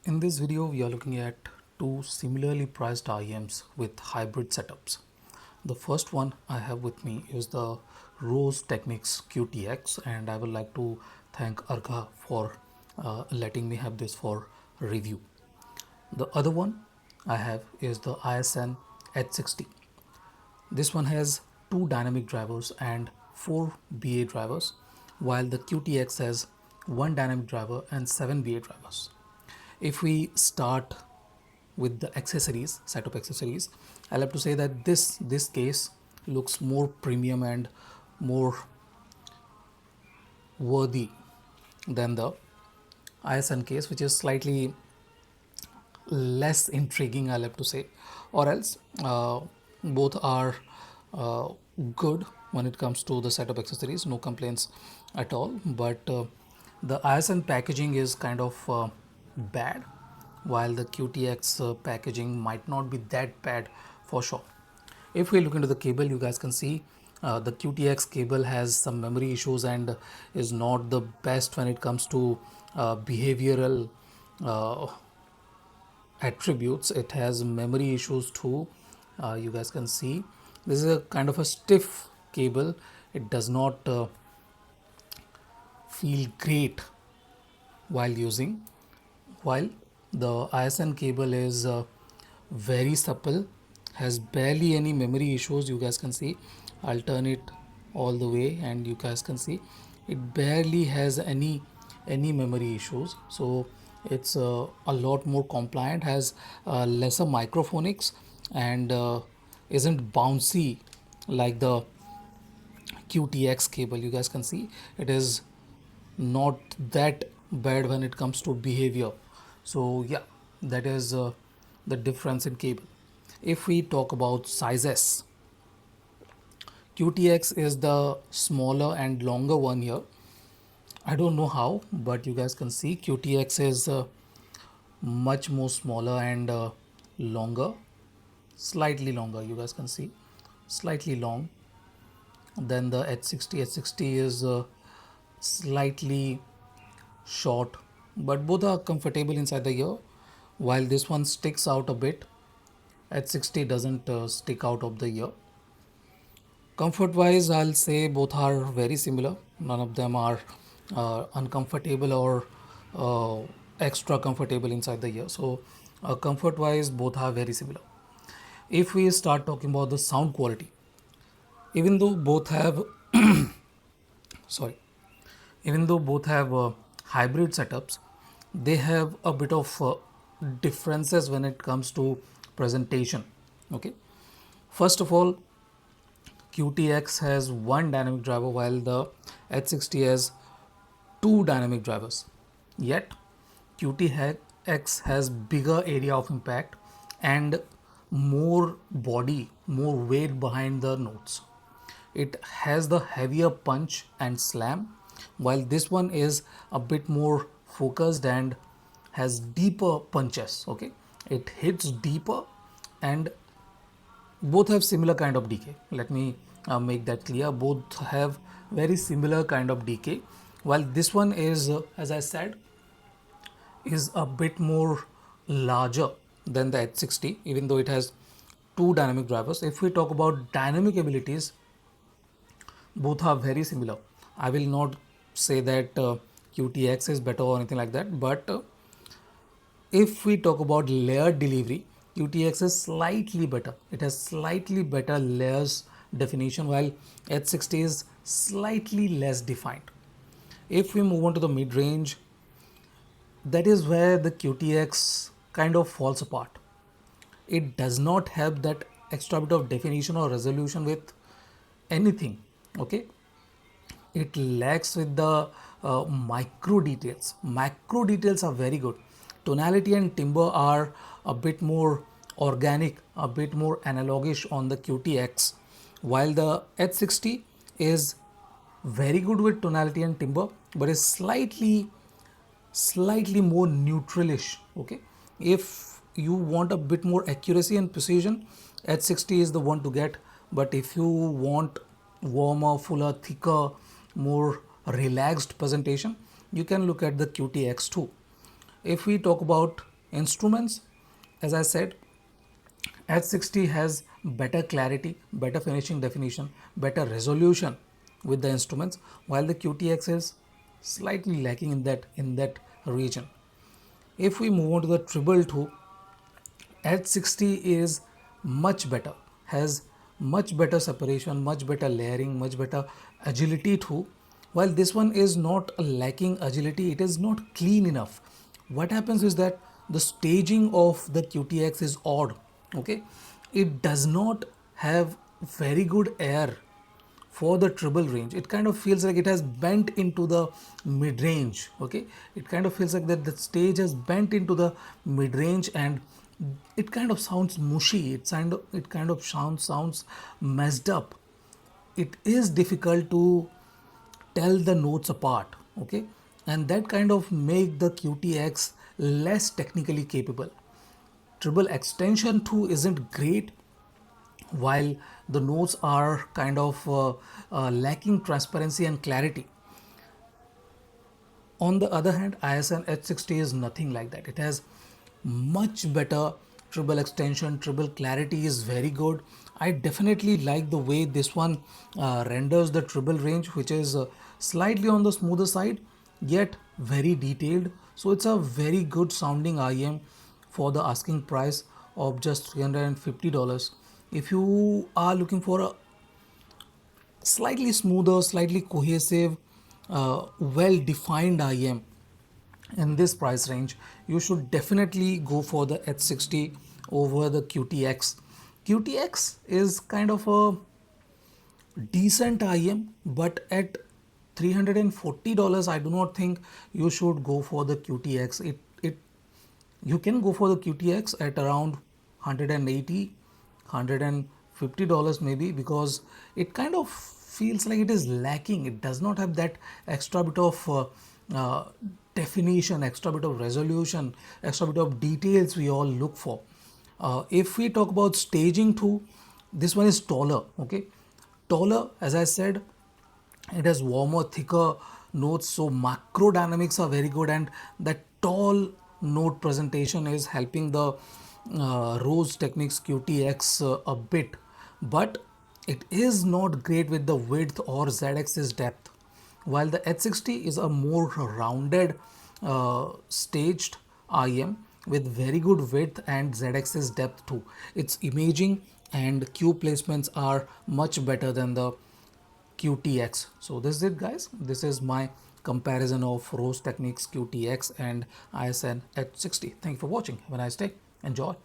In this video, we are looking at two similarly priced IEMs with hybrid setups. The first one I have with me is the Rose Technics QT X, and I would like to thank Arga for letting me have this for review. The other one I have is the ISN H60. This one has two dynamic drivers and four BA drivers, while the QTX has one dynamic driver and seven BA drivers. If we start with the accessories, set of accessories, I'll have to say that this case looks more premium and more worthy than the ISN case, which is slightly less intriguing, I'll have to say, or else both are uh, good when it comes to the setup accessories, no complaints at all. But the ISN packaging is kind of bad, while the QTX packaging might not be that bad for sure. If we look into the cable, you guys can see the QTX cable has some memory issues and is not the best when it comes to behavioral attributes. It has memory issues too. You guys can see this is a kind of a stiff cable. It does not feel great while using, while the ISN cable is very supple, has barely any memory issues. You guys can see, I'll turn it all the way and you guys can see it barely has any memory issues. So it's a lot more compliant, has lesser microphonics, and isn't bouncy like the QTX cable. You guys can see it is not that bad when it comes to behavior. So yeah, that is the difference in cable. If we talk about sizes, QTX is the smaller and longer one here. I don't know how, but you guys can see QTX is much more smaller and longer, slightly longer. You guys can see slightly long. Then the H60. H60 is slightly short, but both are comfortable inside the ear. While this one sticks out a bit, H60 doesn't stick out of the ear. Comfort wise, I'll say both are very similar. None of them are uncomfortable or extra comfortable inside the ear. So, comfort wise, both are very similar. If we start talking about the sound quality, even though both have sorry, even though both have hybrid setups, they have a bit of differences when it comes to presentation. Okay, first of all, QTX has one dynamic driver while the H60 has two dynamic drivers. Yet QTX has bigger area of impact and more body, more weight behind the notes. It has the heavier punch and slam, while this one is a bit more focused and has deeper punches. Okay, it hits deeper, and both have similar kind of decay. Let me make that clear. Both have very similar kind of decay, while this one is as I said, is a bit more larger than the H60, even though it has two dynamic drivers. If we talk about dynamic abilities, both are very similar. I will not say that QTX is better or anything like that, but if we talk about layered delivery, QTX is slightly better. It has slightly better layers definition, while H60 is slightly less defined. If we move on to the mid range, that is where the QTX kind of falls apart. It does not have that extra bit of definition or resolution with anything. Okay, it lacks with the micro details. Macro details are very good. Tonality and timbre are a bit more organic, a bit more analogish on the QTX, while the H60 is very good with tonality and timbre, but is slightly more neutralish. Okay, if you want a bit more accuracy and precision, H60 is the one to get. But if you want warmer, fuller, thicker, more relaxed presentation, you can look at the QTX2. If we talk about Instruments, as I said, H60 has better clarity, better finishing definition, better resolution with the instruments, while the QTX is slightly lacking in that region. If we move on to the Treble 2, H60 is much better, has much better separation, much better layering, much better agility too. While this one is not lacking agility, it is not clean enough. What happens is that the staging of the QTX is odd. Okay, it does not have very good air for the treble range. It kind of feels like it has bent into the mid range. Okay, it kind of feels like that the stage has bent into the mid range, and it kind of sounds mushy. It kind of sounds messed up. It is difficult to tell the notes apart. Okay, and that kind of make the QTX less technically capable. Treble extension 2 isn't great, while the notes are kind of lacking transparency and clarity. On the other hand, ISN H60 is nothing like that. It has much better treble extension, treble clarity is very good. I definitely like the way this one renders the treble range, which is slightly on the smoother side, yet very detailed. So it's a very good sounding IEM for the asking price of just $350. If you are looking for a slightly smoother, slightly cohesive, well defined IEM in this price range, you should definitely go for the H60 over the QTX. QTX is kind of a decent IEM, but at $340, I do not think you should go for the QTX. It You can go for the QTX at around 180, $150 maybe, because it kind of feels like it is lacking. It does not have that extra bit of uh, definition, extra bit of resolution, extra bit of details we all look for. If we talk about staging too, this one is taller. Okay, taller, as I said, it has warmer, thicker notes, so macro dynamics are very good, and that tall note presentation is helping the Rose Techniques QT X a bit, but it is not great with the width or Z axis depth. While the H60 is a more rounded, staged IM with very good width and Z axis depth too. Its imaging and cue placements are much better than the QTX. So this is it, guys. This is my comparison of Rose Techniques QTX and ISN H60. Thank you for watching. Have a nice day. Enjoy.